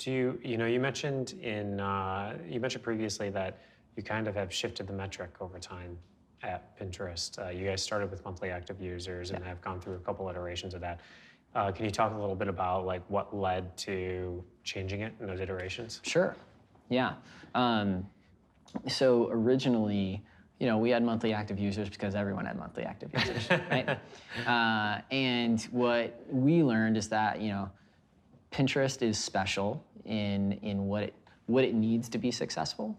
You mentioned you mentioned previously that you kind of have shifted the metric over time at Pinterest. You guys started with monthly active users and have gone through a couple iterations of that. Can you talk a little bit about like what led to changing it in those iterations? Sure. Yeah. So originally, we had monthly active users because everyone had monthly active users, right? And what we learned is that, Pinterest is special in what it needs to be successful.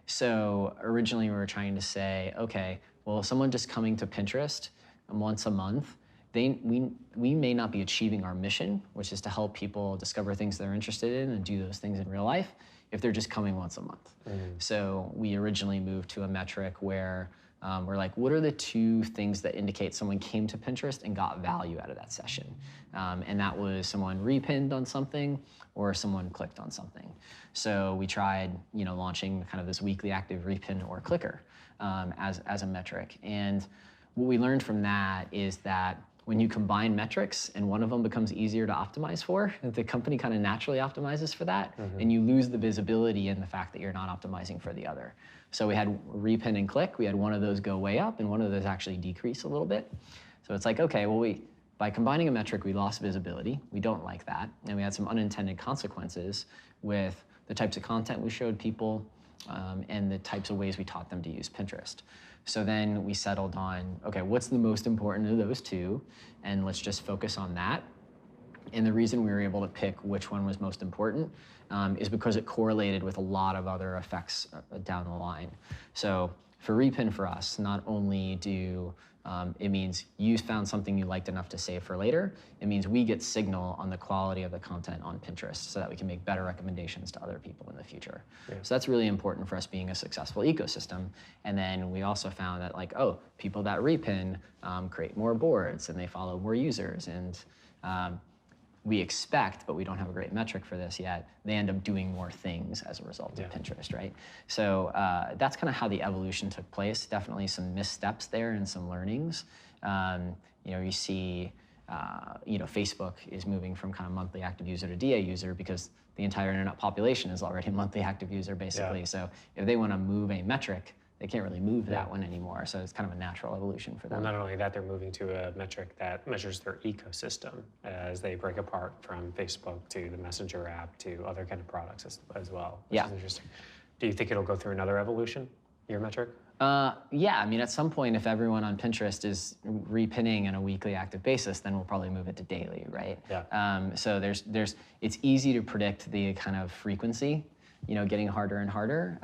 So originally we were trying to say, okay, well, someone just coming to Pinterest once a month, we may not be achieving our mission, which is to help people discover things they're interested in and do those things in real life, if they're just coming once a month. So we originally moved to a metric where we're like, what are the two things that indicate someone came to Pinterest and got value out of that session? And that was someone repinned on something or someone clicked on something. So we tried, launching kind of this weekly active repin or clicker as a metric. And what we learned from that is that when you combine metrics and one of them becomes easier to optimize for, the company kind of naturally optimizes for that, and you lose the visibility in the fact that you're not optimizing for the other. So we had repin and click, we had one of those go way up and one of those actually decrease a little bit. So it's like, okay, well, by combining a metric, we lost visibility. We don't like that. And we had some unintended consequences with the types of content we showed people and the types of ways we taught them to use Pinterest. So then we settled on, okay, what's the most important of those two? And let's just focus on that. And the reason we were able to pick which one was most important is because it correlated with a lot of other effects down the line. So for repin for us, not only do it means you found something you liked enough to save for later, it means we get signal on the quality of the content on Pinterest so that we can make better recommendations to other people in the future. Yeah. So that's really important for us being a successful ecosystem. And then we also found that people that repin create more boards and they follow more users, and we expect, but we don't have a great metric for this yet, they end up doing more things as a result of Pinterest, right? So that's kind of how the evolution took place. Definitely some missteps there and some learnings. You see, Facebook is moving from kind of monthly active user to DA user because the entire internet population is already a monthly active user, basically. Yeah. So if they want to move a metric, they can't really move that one anymore. So it's kind of a natural evolution for them. Well, not only that, they're moving to a metric that measures their ecosystem as they break apart from Facebook to the Messenger app to other kind of products as well, which is interesting. Do you think it'll go through another evolution, your metric? Yeah, I mean, at some point, if everyone on Pinterest is repinning on a weekly active basis, then we'll probably move it to daily, right? Yeah. So it's easy to predict the kind of frequency, getting harder and harder.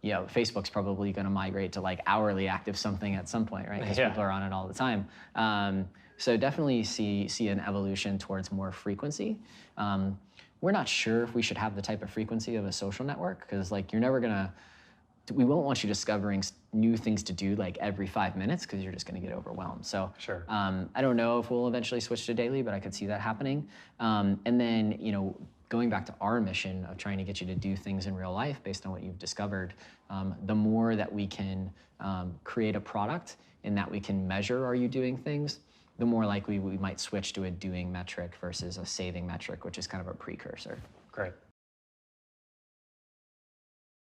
Facebook's probably going to migrate to like hourly active something at some point, right? Because people are on it all the time. So definitely see an evolution towards more frequency. We're not sure if we should have the type of frequency of a social network because you're never gonna. We won't want you discovering new things to do like every 5 minutes because you're just going to get overwhelmed. So sure. I don't know if we'll eventually switch to daily, but I could see that happening. And then going back to our mission of trying to get you to do things in real life based on what you've discovered, the more that we can create a product and that we can measure are you doing things, the more likely we might switch to a doing metric versus a saving metric, which is kind of a precursor. Great.